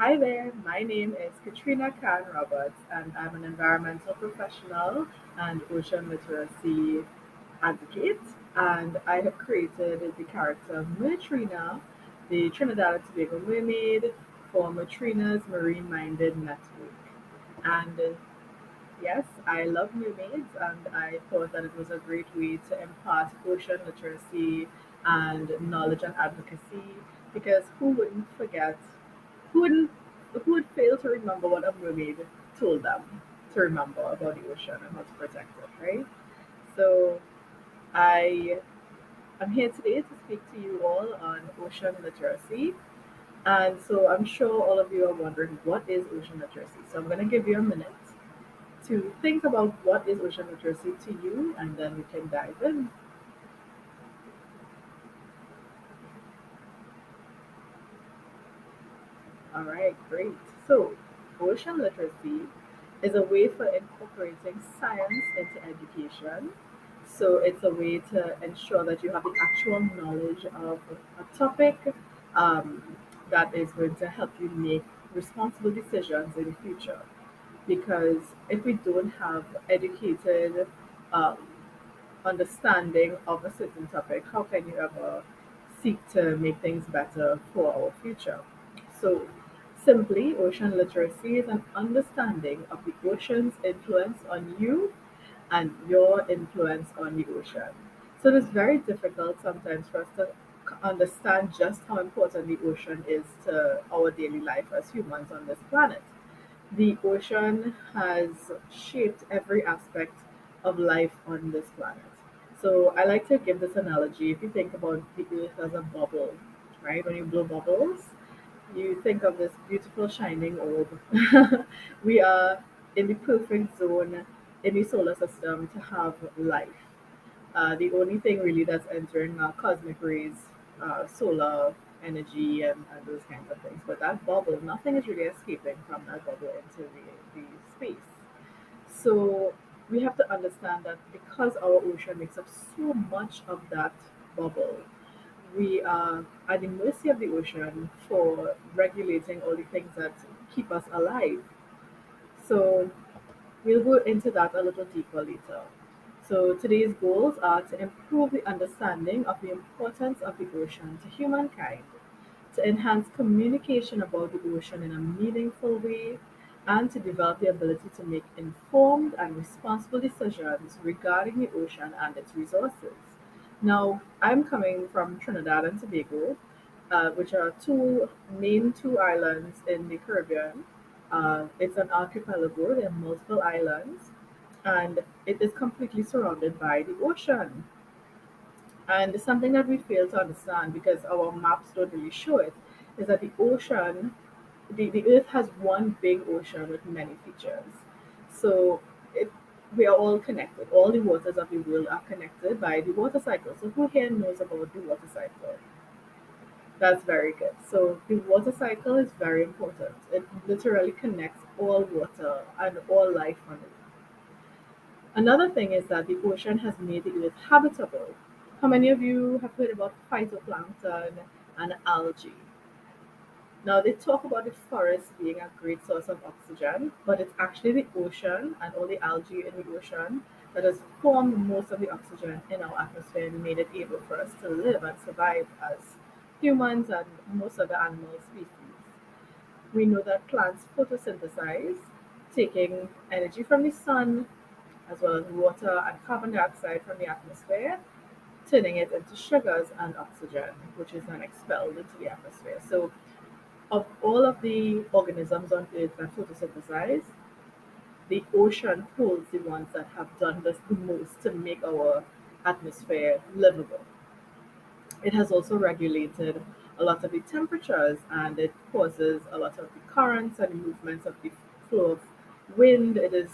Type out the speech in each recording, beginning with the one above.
Hi there, my name is Katrina Khan Roberts, and I'm an environmental professional and ocean literacy advocate. And I have created the character Katrina, the Trinidad and Tobago mermaid, for Katrina's Marine Minded Network. And yes, I love mermaids, and I thought that it was a great way to impart ocean literacy and knowledge and advocacy. Because who wouldn't, who would fail to remember what a mermaid told them to remember about the ocean and how to protect it, right? So I am here today to speak to you all on ocean literacy. And so I'm sure all of you are wondering what is ocean literacy. So I'm going to give you a minute to think about what is ocean literacy to you, and then we can dive in. All right, great. So, ocean literacy is a way for incorporating science into education. So, it's a way to ensure that you have the actual knowledge of a topic um, that is going to help you make responsible decisions in the future. Because if we don't have educated um, understanding of a certain topic, how can you ever seek to make things better for our future? So, simply, ocean literacy is an understanding of the ocean's influence on you and your influence on the ocean. So, it is very difficult sometimes for us to understand just how important the ocean is to our daily life as humans on this planet. The ocean has shaped every aspect of life on this planet. So I like to give this analogy. If you think about the earth as a bubble, right? When you blow bubbles, you think of this beautiful shining orb. We are in the perfect zone in the solar system to have life. The only thing really that's entering are cosmic rays, solar energy, and those kinds of things. But that bubble, nothing is really escaping from that bubble into the space. So we have to understand that because our ocean makes up so much of that bubble, we are at the mercy of the ocean for regulating all the things that keep us alive. So we'll go into that a little deeper later. So today's goals are to improve the understanding of the importance of the ocean to humankind, to enhance communication about the ocean in a meaningful way, and to develop the ability to make informed and responsible decisions regarding the ocean and its resources. Now, I'm coming from Trinidad and Tobago, which are two islands in the Caribbean. It's an archipelago, there are multiple islands, and it is completely surrounded by the ocean. And something that we fail to understand because our maps don't really show it is that the earth has one big ocean with many features. So it, we are all connected. All the waters of the world are connected by the water cycle. So who here knows about the water cycle? That's very good. So the water cycle is very important. It literally connects all water and all life on it. Another thing is that the ocean has made the earth habitable. How many of you have heard about phytoplankton and algae? Now, they talk about the forest being a great source of oxygen, but it's actually the ocean and all the algae in the ocean that has formed most of the oxygen in our atmosphere and made it able for us to live and survive as humans and most other animal species. We know that plants photosynthesize, taking energy from the sun as well as water and carbon dioxide from the atmosphere, turning it into sugars and oxygen, which is then expelled into the atmosphere. So, of all of the organisms on Earth that photosynthesize, the ocean holds the ones that have done this the most to make our atmosphere livable. It has also regulated a lot of the temperatures, and it causes a lot of the currents and movements of the flow of wind. It is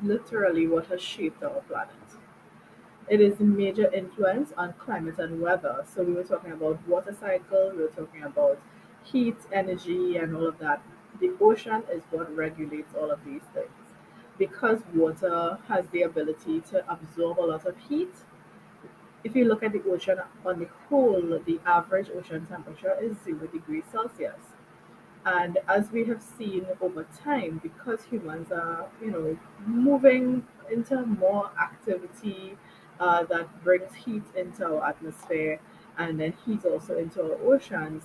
literally what has shaped our planet. It is a major influence on climate and weather. So we were talking about water cycle, we were talking about heat, energy, and all of that. The ocean is what regulates all of these things. Because water has the ability to absorb a lot of heat, if you look at the ocean on the whole, the average ocean temperature is 0 degrees Celsius. And as we have seen over time, because humans are, moving into more activity that brings heat into our atmosphere and then heat also into our oceans,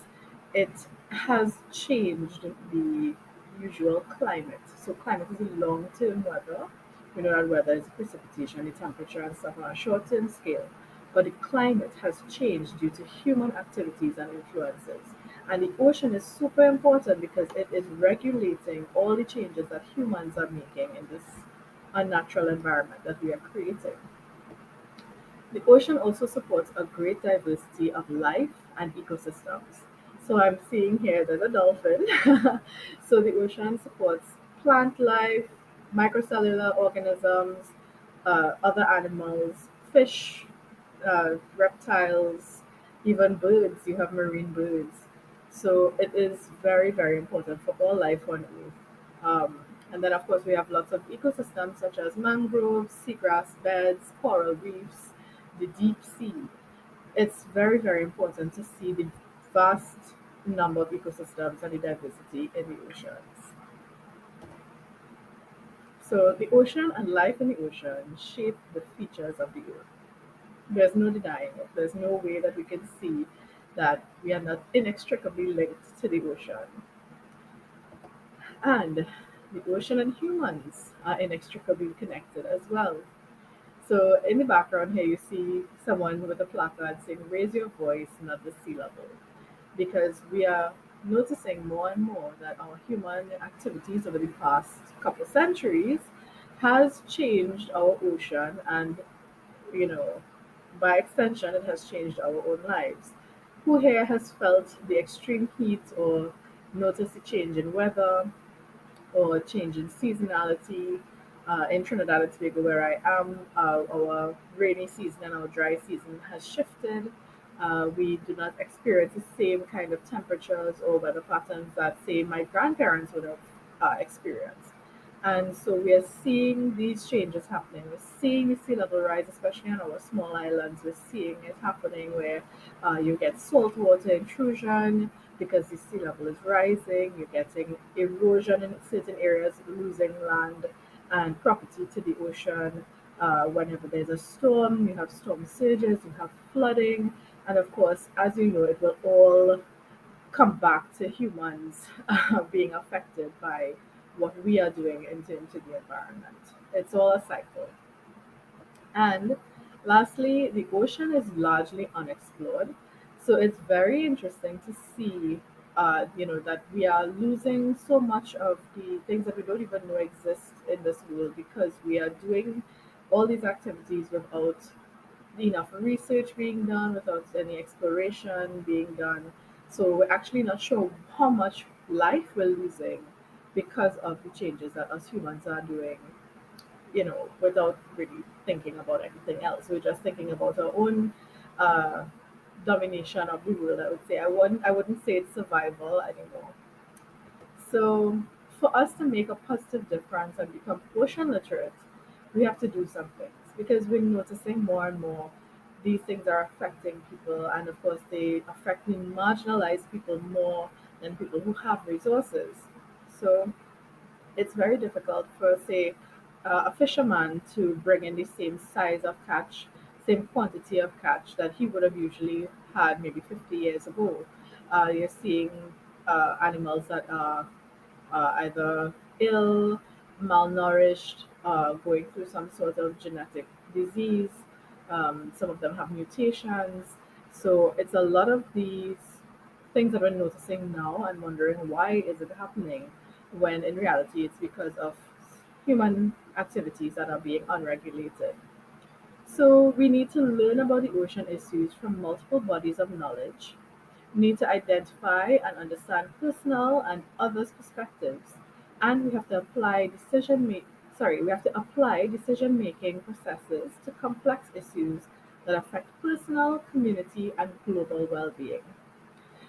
it has changed the usual climate. So climate is a long-term weather. We know that weather is precipitation, the temperature and stuff on a short-term scale. But the climate has changed due to human activities and influences. And the ocean is super important because it is regulating all the changes that humans are making in this unnatural environment that we are creating. The ocean also supports a great diversity of life and ecosystems. So I'm seeing here there's a dolphin. So the ocean supports plant life, microcellular organisms, other animals, fish, reptiles, even birds. You have marine birds. So it is very, very important for all life on Earth. And then, of course, we have lots of ecosystems such as mangroves, seagrass beds, coral reefs, the deep sea. It's very, very important to see the vast number of ecosystems and the diversity in the oceans. So, the ocean and life in the ocean shape the features of the earth. There's no denying it. There's no way that we can see that we are not inextricably linked to the ocean. And the ocean and humans are inextricably connected as well. So in the background here, you see someone with a placard saying, "Raise your voice, not the sea level," because we are noticing more and more that our human activities over the past couple of centuries has changed our ocean, and you know, by extension, it has changed our own lives. Who here has felt the extreme heat or noticed the change in weather or change in seasonality? In Trinidad and Tobago, where I am, our rainy season and our dry season has shifted. We do not experience the same kind of temperatures or weather patterns that, say, my grandparents would have experienced. And so we are seeing these changes happening. We're seeing the sea level rise, especially on our small islands. We're seeing it happening where you get saltwater intrusion because the sea level is rising. You're getting erosion in certain areas, losing land and property to the ocean. Whenever there's a storm, you have storm surges, you have flooding, and of course, as you know, it will all come back to humans being affected by what we are doing into the environment. It's all a cycle. And lastly, the ocean is largely unexplored. So it's very interesting to see, that we are losing so much of the things that we don't even know exist in this world because we are doing all these activities without enough research being done, without any exploration being done. So we're actually not sure how much life we're losing because of the changes that us humans are doing, without really thinking about anything else. We're just thinking about our own uh, domination of the world. I would say I wouldn't say it's survival anymore. So for us to make a positive difference and become ocean literate, we have to do some things because we're noticing more and more these things are affecting people, and of course they affect the marginalized people more than people who have resources. So it's very difficult for, say, a fisherman to bring in the same size of catch, same quantity of catch that he would have usually had maybe 50 years ago. You're seeing animals that are either ill, malnourished, going through some sort of genetic disease. Some of them have mutations. So it's a lot of these things that we're noticing now and wondering why is it happening when in reality it's because of human activities that are being unregulated. So we need to learn about the ocean issues from multiple bodies of knowledge. We need to identify and understand personal and others' perspectives, and we have to apply decision making processes to complex issues that affect personal, community, and global well-being.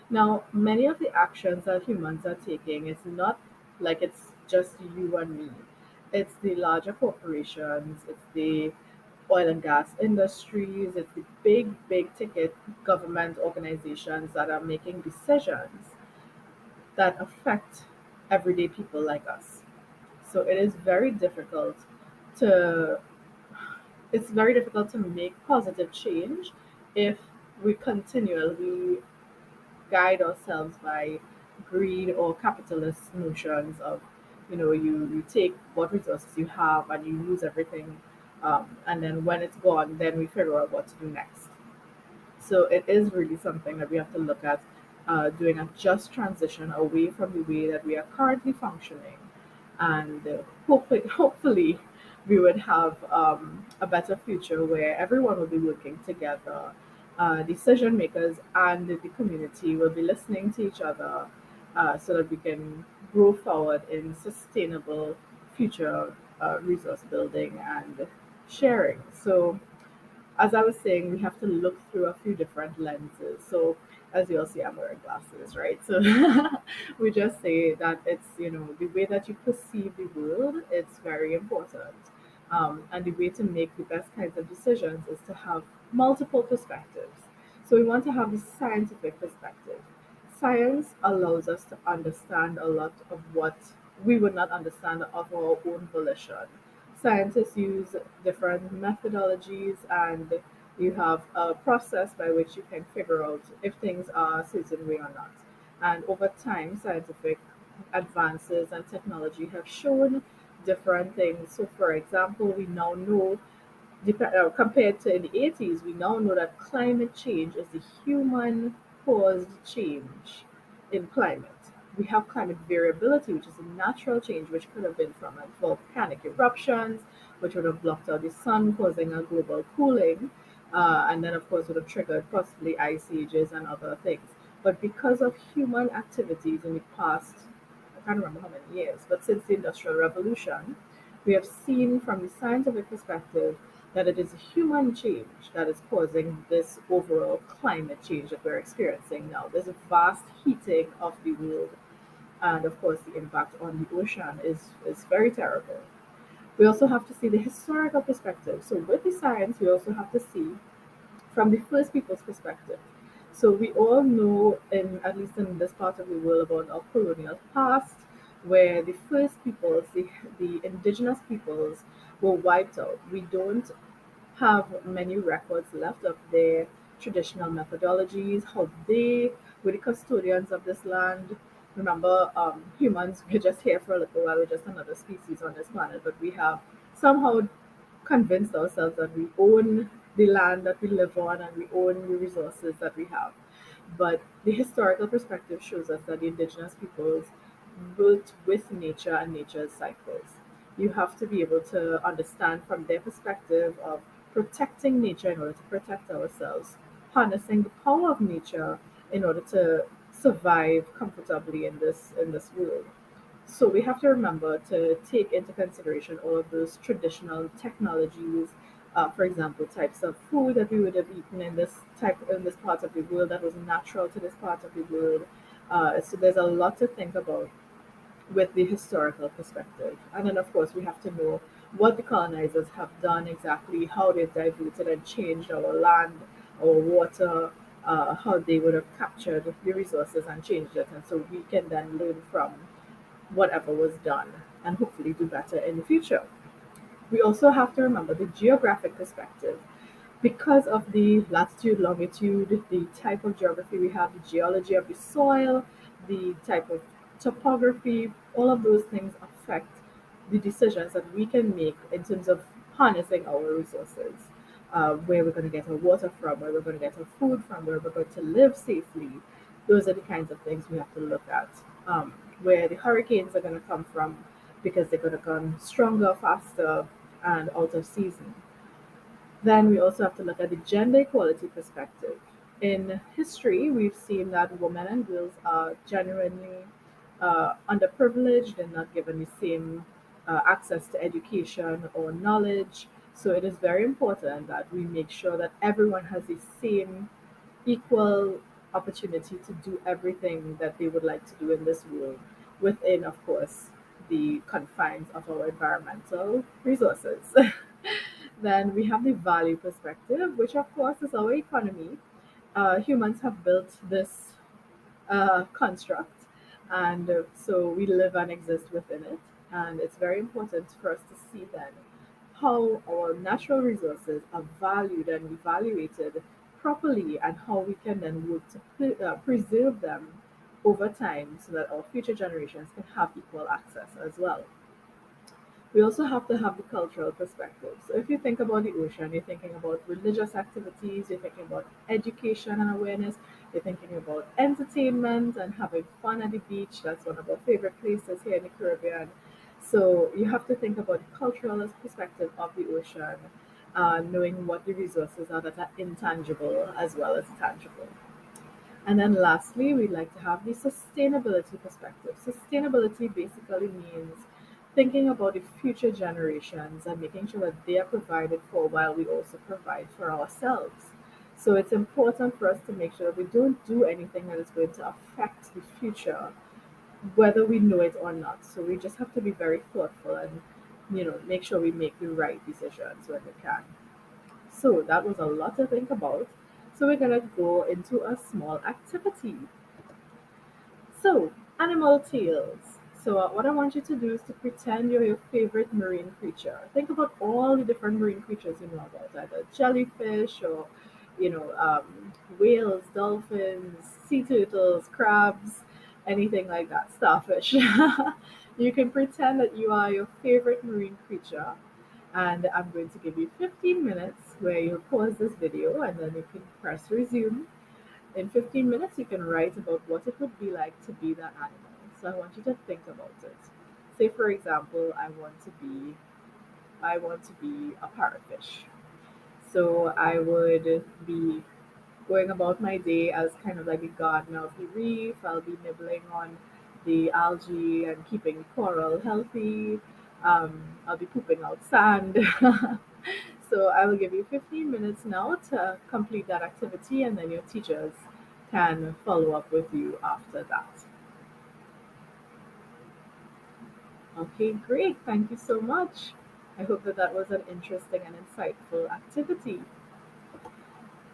Now, many of the actions that humans are taking is not like it's just you and me. It's the larger corporations, it's the oil and gas industries, it's the big ticket government organizations that are making decisions. that affect everyday people like us. So it is very difficult to it's very difficult to make positive change if we continually guide ourselves by greed or capitalist notions of, you take what resources you have and you use everything, and then when it's gone, then we figure out what to do next. So it is really something that we have to look at, doing a just transition away from the way that we are currently functioning, and hopefully, we would have a better future where everyone will be working together. Decision makers and the community will be listening to each other, so that we can grow forward in sustainable future resource building and sharing. So as I was saying, we have to look through a few different lenses. So, as you'll see, I'm wearing glasses, right? So, we just say that it's, the way that you perceive the world, it's very important. And the way to make the best kinds of decisions is to have multiple perspectives. So, we want to have the scientific perspective. Science allows us to understand a lot of what we would not understand of our own volition. Scientists use different methodologies, and you have a process by which you can figure out if things are a certain way or not. And over time, scientific advances and technology have shown different things. So, for example, we now know, compared to in the 80s, we now know that climate change is the human caused change in climate. We have climate variability, which is a natural change, which could have been from volcanic eruptions, which would have blocked out the sun, causing a global cooling, and then, of course, would have triggered possibly ice ages and other things. But because of human activities in the past, I can't remember how many years, but since the Industrial Revolution, we have seen from the scientific perspective that it is human change that is causing this overall climate change that we're experiencing now. There's a vast heating of the world, and of course, the impact on the ocean is very terrible. We also have to see the historical perspective. So, with the science, we also have to see from the first people's perspective. So we all know, in at least in this part of the world, about our colonial past, where the first peoples, the indigenous peoples, were wiped out. We don't have many records left of their traditional methodologies, how they were the custodians of this land. Remember, humans, we're just here for a little while, we're just another species on this planet, but we have somehow convinced ourselves that we own the land that we live on and we own the resources that we have. But the historical perspective shows us that the indigenous peoples worked with nature and nature's cycles. You have to be able to understand from their perspective of protecting nature in order to protect ourselves, harnessing the power of nature in order to survive comfortably in this world. So we have to remember to take into consideration all of those traditional technologies, for example, types of food that we would have eaten in this part of the world that was natural to this part of the world. So there's a lot to think about with the historical perspective. And then, of course, we have to know what the colonizers have done exactly, how they've diluted and changed our land, our water, how they would have captured the resources and changed it. And so we can then learn from whatever was done and hopefully do better in the future. We also have to remember the geographic perspective. Because of the latitude, longitude, the type of geography we have, the geology of the soil, the type of topography, all of those things affect the decisions that we can make in terms of harnessing our resources. Where we're going to get our water from, where we're going to get our food from, where we're going to live safely. Those are the kinds of things we have to look at. Where the hurricanes are going to come from, because they're going to come stronger, faster, and out of season. Then we also have to look at the gender equality perspective. In history, we've seen that women and girls are genuinely underprivileged and not given the same access to education or knowledge. So it is very important that we make sure that everyone has the same equal opportunity to do everything that they would like to do in this world within, of course, the confines of our environmental resources. Then we have the value perspective, which, of course, is our economy. Humans have built this construct, And so we live and exist within it. And it's very important for us to see then how our natural resources are valued and evaluated properly, and how we can then work to preserve them over time so that our future generations can have equal access as well. We also have to have the cultural perspective. So if you think about the ocean, you're thinking about religious activities, you're thinking about education and awareness, you're thinking about entertainment and having fun at the beach. That's one of our favorite places here in the Caribbean. So you have to think about the cultural perspective of the ocean, knowing what the resources are that are intangible as well as tangible. And then lastly, we'd like to have the sustainability perspective. Sustainability basically means thinking about the future generations and making sure that they are provided for while we also provide for ourselves. So it's important for us to make sure that we don't do anything that is going to affect the future, whether we know it or not. So we just have to be very thoughtful and make sure we make the right decisions when we can. So that was a lot to think about. So we're gonna go into a small activity. So animal tales. So what I want you to do is to pretend you're your favorite marine creature. Think about all the different marine creatures you know about, either jellyfish or whales, dolphins, sea turtles, crabs, anything like that, starfish. You can pretend that you are your favorite marine creature, and I'm going to give you 15 minutes where you'll pause this video and then you can press resume. In 15 minutes, you can write about what it would be like to be that animal. So I want you to think about it. Say, for example, I want to be a parrotfish. So I would be going about my day as kind of like a gardener of the reef. I'll be nibbling on the algae and keeping coral healthy. I'll be pooping out sand. So I will give you 15 minutes now to complete that activity, and then your teachers can follow up with you after that. Okay, great. Thank you so much. I hope that that was an interesting and insightful activity.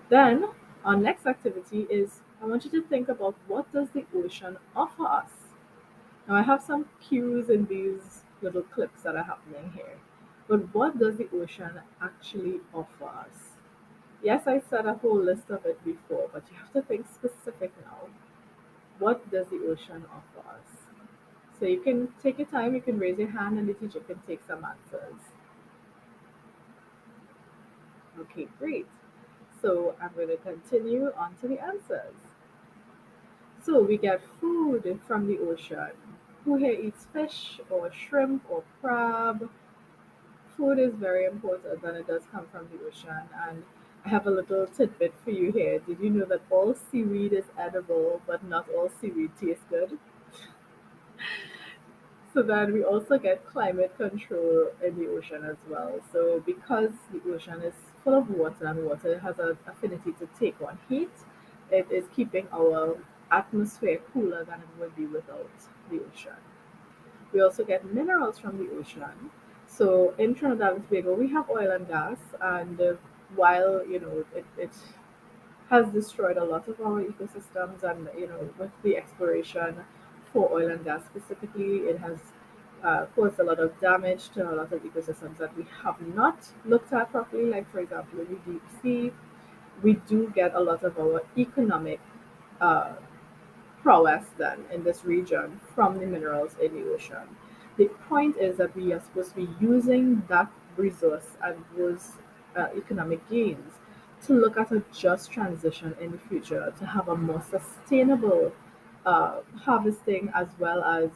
Then, our next activity is I want you to think about what does the ocean offer us. Now, I have some cues in these little clips that are happening here. But what does the ocean actually offer us? Yes, I said a whole list of it before, but you have to think specific now. What does the ocean offer us? So you can take your time, you can raise your hand, and the teacher can take some answers. Okay, great. So I'm going to continue on to the answers. So we get food from the ocean. Who here eats fish or shrimp or crab? Food is very important and it does come from the ocean. And I have a little tidbit for you here. Did you know that all seaweed is edible, but not all seaweed tastes good? So then we also get climate control in the ocean as well. So because the ocean is full of water and water has an affinity to take on heat, it is keeping our atmosphere cooler than it would be without the ocean. We also get minerals from the ocean. So in Trinidad and Tobago, we have oil and gas, and while it has destroyed a lot of our ecosystems, and with the exploration for oil and gas specifically, it has caused a lot of damage to a lot of ecosystems that we have not looked at properly. Like for example, in the deep sea, we do get a lot of our economic uh, prowess then in this region from the minerals in the ocean. The point is that we are supposed to be using that resource and those economic gains to look at a just transition in the future to have a more sustainable harvesting as well as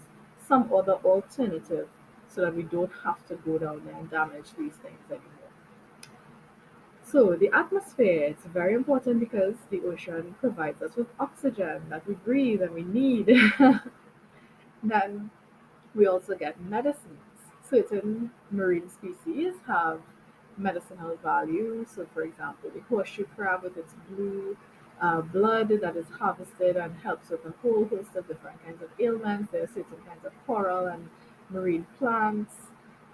some other alternative so that we don't have to go down there and damage these things anymore. So the atmosphere is very important because the ocean provides us with oxygen that we breathe and we need. Then we also get medicines. Certain marine species have medicinal value. So, for example, the horseshoe crab with its blue blood that is harvested and helps with a whole host of different kinds of ailments. There are certain kinds of coral and marine plants.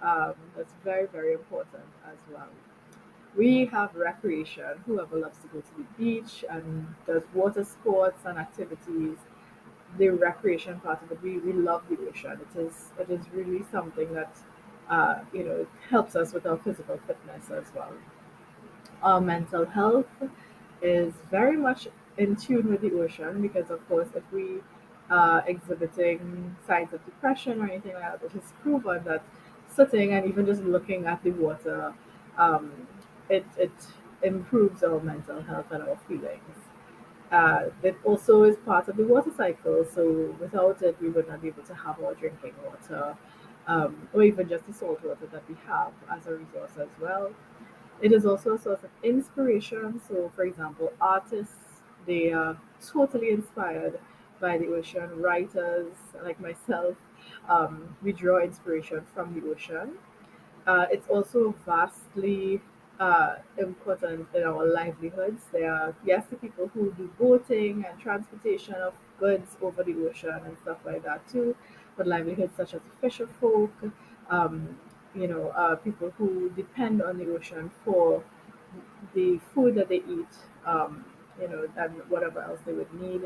That's very, very important as well. We have recreation. Whoever loves to go to the beach and does water sports and activities, the recreation part of it. We love the ocean. It is really something that it helps us with our physical fitness as well. Our mental health is very much in tune with the ocean because, of course, if we are exhibiting signs of depression or anything like that, it is proven that sitting and even just looking at the water, um, it improves our mental health and our feelings. It also is part of the water cycle, so without it, we would not be able to have our drinking water, or even just the salt water that we have as a resource as well. It is also a source of inspiration. So, for example, artists, they are totally inspired by the ocean. Writers like myself, we draw inspiration from the ocean. It's also vastly important in our livelihoods. There are, yes, the people who do boating and transportation of goods over the ocean and stuff like that too, but livelihoods such as the fisher folk, um, people who depend on the ocean for the food that they eat, and whatever else they would need.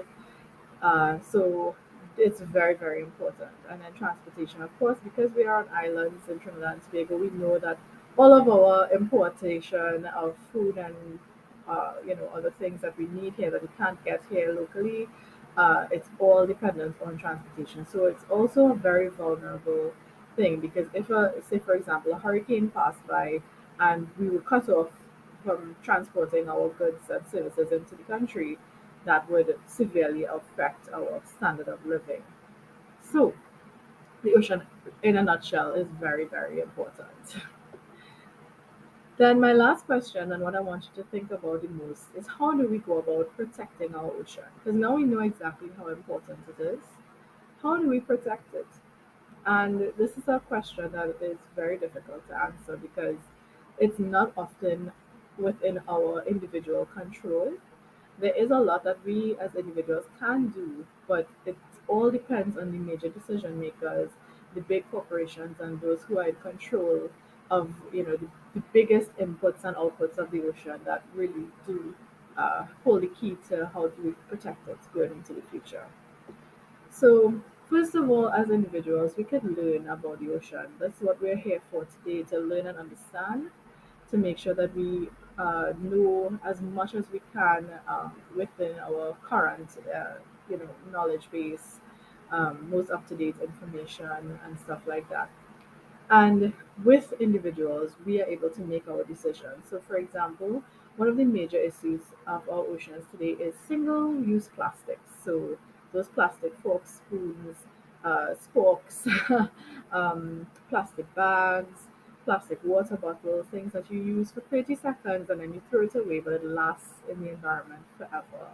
So it's very, very important. And then transportation, of course, because we are on islands in Trinidad and Tobago, we know that all of our importation of food and other things that we need here that we can't get here locally, it's all dependent on transportation. So it's also a very vulnerable thing because if say for example a hurricane passed by and we were cut off from transporting our goods and services into the country, that would severely affect our standard of living. So, the ocean, in a nutshell, is very, very important. Then, my last question, and what I want you to think about the most, is how do we go about protecting our ocean? Because now we know exactly how important it is. How do we protect it? And this is a question that is very difficult to answer because it's not often within our individual control. There is a lot that we as individuals can do, but it all depends on the major decision makers, the big corporations, and those who are in control of the biggest inputs and outputs of the ocean that really do hold the key to how do we protect it going into the future. So, first of all, as individuals, we can learn about the ocean. That's what we're here for today, to learn and understand, to make sure that we know as much as we can within our current, knowledge base, most up-to-date information and stuff like that. And with individuals, we are able to make our decisions. So, for example, one of the major issues of our oceans today is single use plastics. So, those plastic forks, spoons, sporks, plastic bags, plastic water bottles, things that you use for 30 seconds and then you throw it away, but it lasts in the environment forever.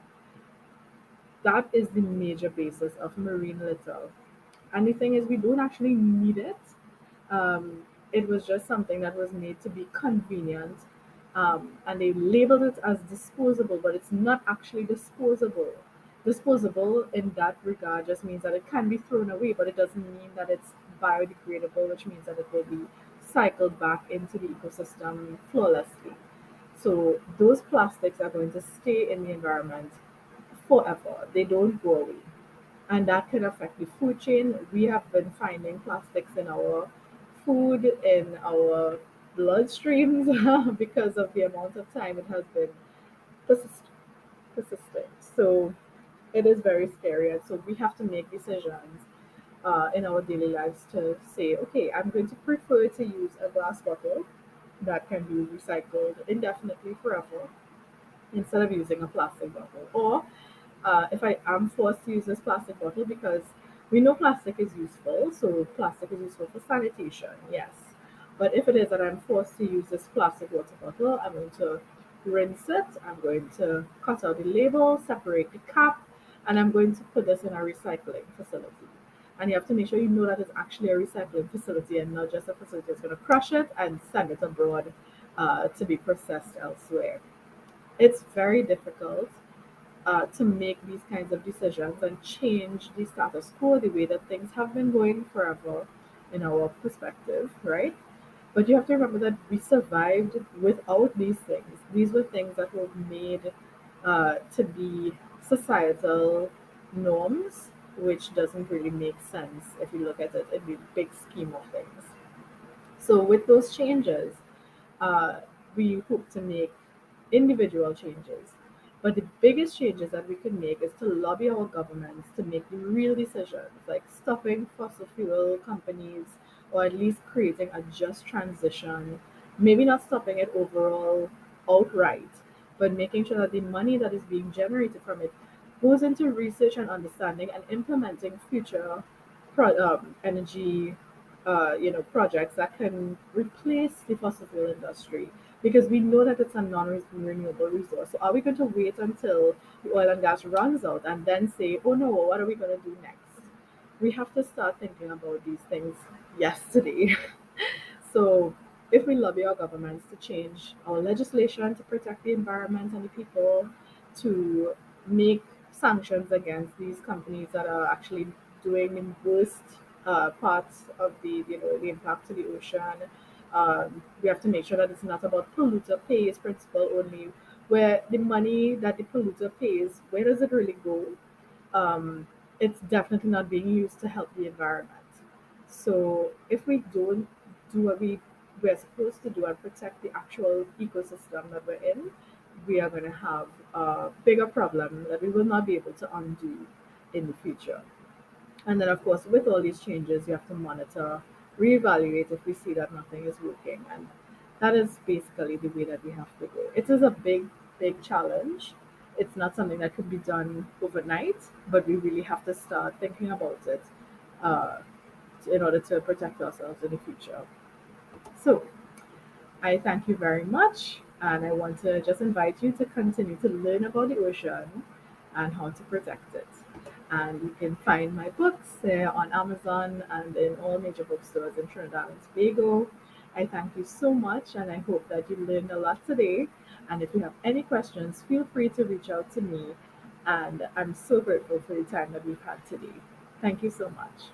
That is the major basis of marine litter. And the thing is, we don't actually need it. It was just something that was made to be convenient. And they labeled it as disposable, but it's not actually disposable. Disposable in that regard just means that it can be thrown away, but it doesn't mean that it's biodegradable, which means that it will be cycled back into the ecosystem flawlessly. So those plastics are going to stay in the environment forever. They don't go away, and that can affect the food chain. We have been finding plastics in our food, in our bloodstreams, because of the amount of time it has been persist- persistent. So it is very scary, and so we have to make decisions in our daily lives to say, okay, I'm going to prefer to use a glass bottle that can be recycled indefinitely forever instead of using a plastic bottle. Or if I am forced to use this plastic bottle, because we know plastic is useful, so plastic is useful for sanitation, yes. But if it is that I'm forced to use this plastic water bottle, I'm going to rinse it, I'm going to cut out the label, separate the cap, and I'm going to put this in a recycling facility. And you have to make sure you know that it's actually a recycling facility and not just a facility that's going to crush it and send it abroad to be processed elsewhere. It's very difficult to make these kinds of decisions and change the status quo, the way that things have been going forever in our perspective, right? But you have to remember that we survived without these things. These were things that were made to be societal norms which doesn't really make sense if you look at it in the big scheme of things. So, with those changes, uh, we hope to make individual changes. But the biggest changes that we can make is to lobby our governments to make the real decisions, like stopping fossil fuel companies or at least creating a just transition. Maybe not stopping it overall outright, but making sure that the money that is being generated from it goes into research and understanding and implementing future energy projects that can replace the fossil fuel industry because we know that it's a non-renewable resource. So are we going to wait until the oil and gas runs out and then say, oh no, what are we going to do next? We have to start thinking about these things yesterday. So if we lobby our governments to change our legislation to protect the environment and the people, to make sanctions against these companies that are actually doing the worst parts of the impact to the ocean. We have to make sure that it's not about polluter pays principle only, where the money that the polluter pays, where does it really go? um, it's definitely not being used to help the environment. So if we don't do what we're supposed to do and protect the actual ecosystem that we're in, we are going to have a bigger problem that we will not be able to undo in the future. And then, of course, with all these changes, you have to monitor, reevaluate if we see that nothing is working. And that is basically the way that we have to go. It is a big, big challenge. It's not something that could be done overnight, but we really have to start thinking about it uh, in order to protect ourselves in the future. So, I thank you very much, and I want to just invite you to continue to learn about the ocean and how to protect it. And you can find my books there on Amazon and in all major bookstores in Trinidad and Tobago. I thank you so much, and I hope that you learned a lot today. And if you have any questions, feel free to reach out to me. And I'm so grateful for the time that we've had today. Thank you so much.